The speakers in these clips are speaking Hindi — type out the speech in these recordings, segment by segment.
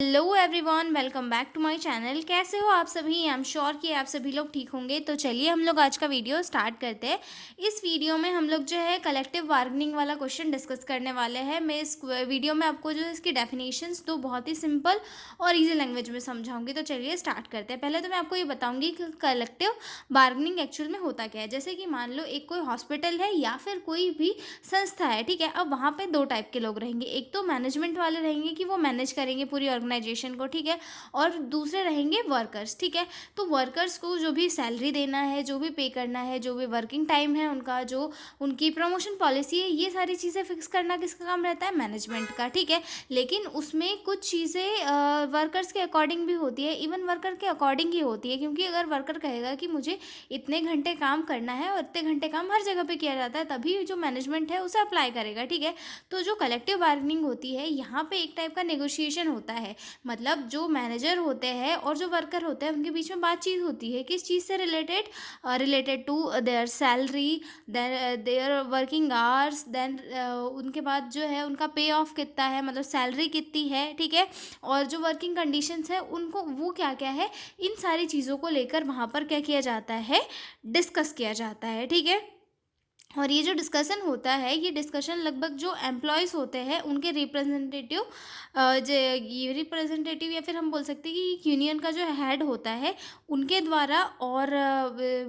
Hello everyone, welcome back to my channel. कैसे हो आप सभी? आई एम श्योर कि आप सभी लोग ठीक होंगे। तो चलिए हम लोग आज का वीडियो स्टार्ट करते हैं। इस वीडियो में हम लोग जो है कलेक्टिव बार्गेनिंग वाला क्वेश्चन डिस्कस करने वाले हैं। मैं इस वीडियो में आपको जो है इसकी डेफिनेशंस दो बहुत ही सिंपल और इजी लैंग्वेज में समझाऊंगी। तो चलिए स्टार्ट करते हैं। पहले तो मैं आपको ये बताऊंगी कि कलेक्टिव बार्गेनिंग एक्चुअल में होता क्या है। जैसे कि मान लो एक कोई हॉस्पिटल है या फिर कोई भी संस्था है, ठीक है। अब वहाँ पे दो टाइप के लोग रहेंगे। एक तो मैनेजमेंट वाले रहेंगे कि वो मैनेज करेंगे पूरी ऑर्गेनाइजेशन को, ठीक है। और दूसरे रहेंगे वर्कर्स, ठीक है। तो वर्कर्स को जो भी सैलरी देना है, जो भी पे करना है, जो भी वर्किंग टाइम है उनका, जो उनकी प्रमोशन पॉलिसी है, ये सारी चीज़ें फिक्स करना किसका काम रहता है? मैनेजमेंट का, ठीक है। लेकिन उसमें कुछ चीज़ें वर्कर्स के अकॉर्डिंग भी होती है, इवन वर्कर के अकॉर्डिंग ही होती है। क्योंकि अगर वर्कर कहेगा कि मुझे इतने घंटे काम करना है और इतने घंटे काम हर जगह पे किया जाता है, तभी जो मैनेजमेंट है उसे अप्लाई करेगा, ठीक है। तो जो कलेक्टिव बार्गेनिंग होती है, यहाँ पे एक टाइप का नेगोशिएशन होता है। मतलब जो मैनेजर होते हैं और जो वर्कर होते हैं उनके बीच में बातचीत होती है। किस चीज़ से related? Related to their salary, their working hours, then उनके बाद जो है उनका पे ऑफ कितना है, मतलब सैलरी कितनी है, ठीक है। और जो वर्किंग कंडीशंस है उनको वो क्या क्या है, इन सारी चीज़ों को लेकर वहाँ पर क्या किया जाता है? डिस्कस किया जाता है, ठीक है। और ये जो डिस्कशन होता है, ये डिस्कशन लगभग जो एम्प्लॉयज़ होते हैं उनके रिप्रेजेंटेटिव, ये रिप्रेजेंटेटिव या फिर हम बोल सकते हैं कि यूनियन का जो हेड होता है उनके द्वारा, और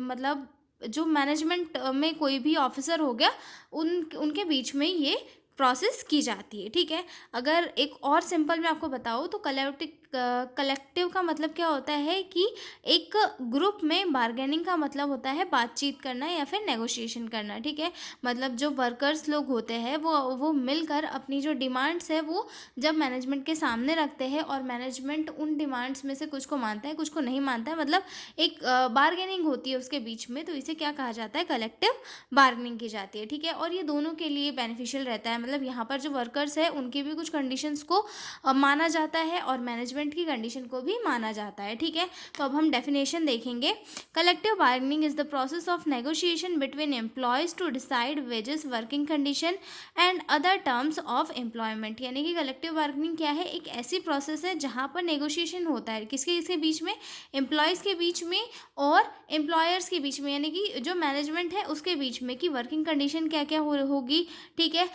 मतलब जो मैनेजमेंट में कोई भी ऑफिसर हो गया, उनके बीच में ये प्रोसेस की जाती है, ठीक है। अगर एक और सिंपल मैं आपको बताऊँ तो कलेक्टिव का मतलब क्या होता है कि एक ग्रुप में बार्गेनिंग का मतलब होता है बातचीत करना या फिर नेगोशिएशन करना, ठीक है। मतलब जो वर्कर्स लोग होते हैं वो मिलकर अपनी जो डिमांड्स है वो जब मैनेजमेंट के सामने रखते हैं, और मैनेजमेंट उन डिमांड्स में से कुछ को मानता है, कुछ को नहीं मानता है। मतलब एक बार्गेनिंग होती है उसके बीच में। तो इसे क्या कहा जाता है? कलेक्टिव बार्गेनिंग की जाती है, ठीक है। और ये दोनों के लिए बेनिफिशियल रहता है। मतलब यहाँ पर जो वर्कर्स है उनकी भी कुछ कंडीशंस को माना जाता है और मैनेजमेंट की कंडीशन को भी माना जाता है, ठीक है। तो अब हम डेफिनेशन देखेंगे। Collective bargaining is the process of negotiation between employees to decide wages, working condition and other terms of employment. यानी कि कलेक्टिव बार्गेनिंग क्या है? एक ऐसी प्रोसेस है जहाँ पर नेगोशिएशन होता है किसके इसके बीच में? एम्प्लॉयज़ के बीच में और एम्प्लॉयर्स के बीच में, यानी कि जो मैनेजमेंट है उसके बीच में, कि वर्किंग कंडीशन क्या क्या होगी, ठीक है।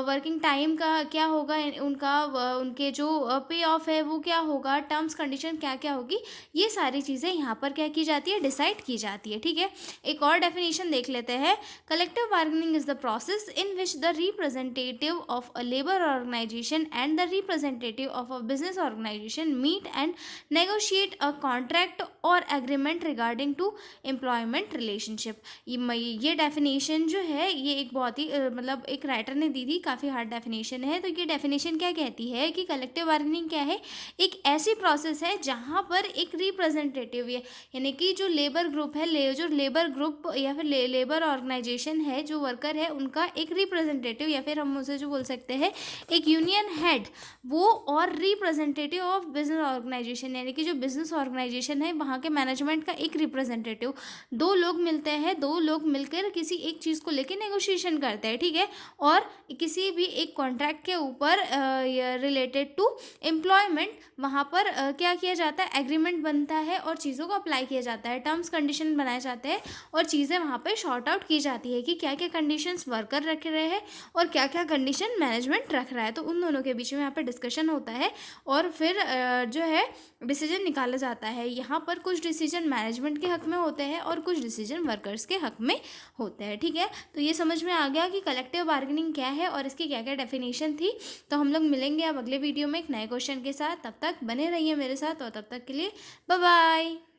वर्किंग टाइम का क्या होगा उनका, उनके जो पे ऑफ है वो क्या होगा, टर्म्स कंडीशन क्या क्या होगी, ये सारी चीज़ें यहाँ पर क्या की जाती है? डिसाइड की जाती है, ठीक है। एक और डेफिनेशन देख लेते हैं। Collective bargaining is the process in which the representative of a labour organisation and the representative of a business organisation meet and negotiate a contract और agreement regarding to employment relationship. ये डेफिनेशन जो है ये एक बहुत ही मतलब एक राइटर ने दी थी, काफ़ी हार्ड डेफिनेशन है। तो ये डेफिनेशन क्या कहती है कि कलेक्टिव बार्गेनिंग क्या है? एक ऐसी प्रोसेस है जहाँ पर एक रिप्रेजेंटेटिव, यानी कि जो लेबर ग्रुप है, जो लेबर ग्रुप या फिर लेबर ऑर्गेनाइजेशन है, जो वर्कर है उनका एक रिप्रेजेंटेटिव, या फिर हम उसे जो बोल सकते हैं एक यूनियन हेड, वो और रिप्रेजेंटेटिव ऑफ बिजनेस ऑर्गेनाइजेशन, यानी कि जो बिजनेस ऑर्गेनाइजेशन है वहाँ के मैनेजमेंट का एक रिप्रेजेंटेटिव, दो लोग मिलते हैं। दो लोग मिलकर किसी एक चीज़ को लेकर नेगोशिएशन करते हैं, ठीक है। और किसी भी एक कॉन्ट्रैक्ट के ऊपर रिलेटेड टू एम्प्लॉयमेंट वहाँ पर क्या किया जाता है? एग्रीमेंट बनता है और चीज़ों को अप्लाई किया जाता है, टर्म्स कंडीशन बनाए जाते हैं और चीज़ें वहाँ पे शॉर्ट आउट की जाती है कि क्या क्या कंडीशंस वर्कर रख रहे हैं और क्या क्या कंडीशन मैनेजमेंट रख रहा है। तो उन दोनों के बीच में यहाँ पे डिस्कशन होता है और फिर जो है डिसीजन निकाला जाता है। यहाँ पर कुछ डिसीजन मैनेजमेंट के हक में होते हैं और कुछ डिसीजन वर्कर्स के हक में होते हैं, ठीक है। तो ये समझ में आ गया कि कलेक्टिव बार्गेनिंग क्या है और इसकी क्या क्या डेफिनेशन थी। तो हम लोग मिलेंगे अब अगले वीडियो में एक नए क्वेश्चन के साथ। तब तक बने रहिए मेरे साथ और तब तक के लिए बाय बाय।